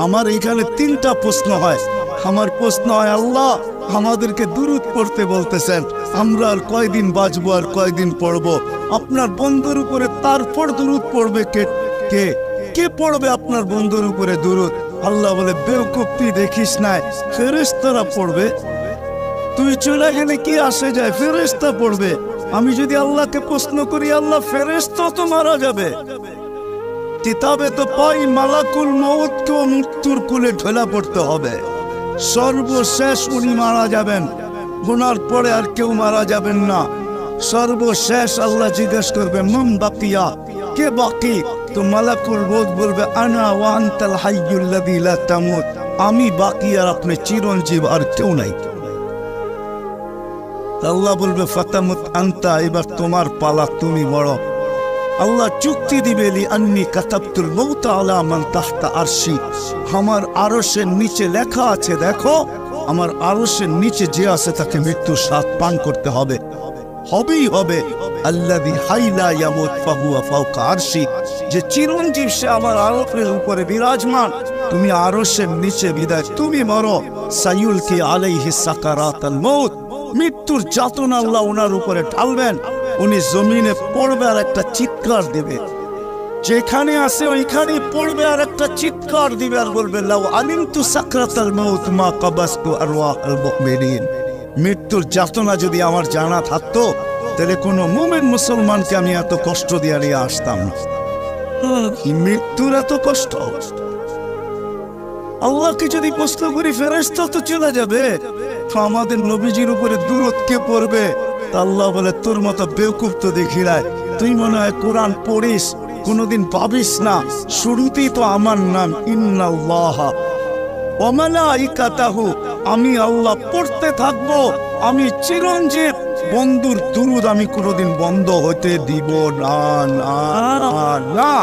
আমার এখানে তিনটা প্রশ্ন হয়। আমার প্রশ্ন হয়, আল্লাহ আমাদেরকে দুরূদ পড়তে বলতেছেন, আমরা আর কয়দিন বাঁচবো, আর কয়দিন পড়বো? আপনার বন্ধুর উপরে তারপর দুরূদ পড়বে কে? কে কে পড়বে আপনার বন্ধুর উপরে দুরূদ? আল্লাহ বলে, বেওকুফ, তুই দেখিস নাই, ফেরেশতারা পড়বে। তুই চলে গেলে কি আসে যায়? ফেরেশতা পড়বে। আমি যদি আল্লাহকে প্রশ্ন করি, আল্লাহ ফেরেশতা তো মারা যাবে। কিতাবে তো পাই মালাকুল মউতকেও মৃত্যুর কুলে ঢোলা পড়তে হবে। সর্বশেষ উনি মারা যাবেন, গুনার পরে আর কেউ মারা যাবেন না। সর্বশেষ আল্লাহ জিজ্ঞেস করবে, মান বাকিয়া, কে বাকি? তো মালাকুল মউত বলবে, আনা ওয়া আনতাল হাইয়ুল্লাযী লা তামুত, আমি বাকি আর আপনি চিরঞ্জীব, আর কেউ নাই। আল্লাহ বলবে, ফাতামুত আনতা, এবার তোমার পালা, তুমি বড়। আল্লাহ চুক্তি দিবে, লি আন্নি কাতাবতুল মউত আলা মান তাহতা আরশি, আমার আরশের নিচে লেখা আছে, দেখো আমার আরশের নিচে যে আছে তাকে মৃত্যুর স্বাদ পান করতে হবে, হবেই হবে। আল্লাযী হাইলা ইয়ামুত ফাহুয়া ফাওকা আরশি, যে চিরঞ্জীব সে আমার আরশের উপরে বিরাজমান, তুমি আরশের নিচে, বিদায় তুমি মরো। সাইয়ুলকি আলাইহি সাকারাতাল মউত, মৃত্যুর যাতনা আল্লাহ ওনার উপরে ঢালবেন, উনি জমিনে পড়বে আর একটা চিৎকার দেবে, যেখানে আছে ওইখানেই পড়বে আর একটা চিৎকার দিবে, আর বলবে, লাউ আলিমতু সাকরাতাল মউত মা কাবাসতু আরওয়াহাল মুমিনিন, মৃত্যুর যাতনা যদি আমার জানা থাকতো, তাহলে কোনো মুমিন মুসলমানকে আমি এত কষ্ট দিয়ে নিয়ে আসতাম না। মৃত্যুর এত কষ্ট? আল্লাহকে যদি প্রশ্ন করি, ফেরেশতা তো চলে যাবে, তো আমাদের নবীজির উপরে দুরূদ কে পড়বে? আল্লাহ বলে, তোর মতো বেওকুফ তো দেখি নাই, তুই মনে হয় কোরআন পড়িস, কোনোদিন পাবিস না। শুরুতেই তো আমার নাম, ইন্নাল্লাহা ওয়া মালাইকাতাহু, আমি আল্লাহ পড়তে থাকবো, আমি চিরঞ্জীব, বন্ধুর দুরূদ আমি কোনোদিন বন্ধ হতে দিব না, না, না।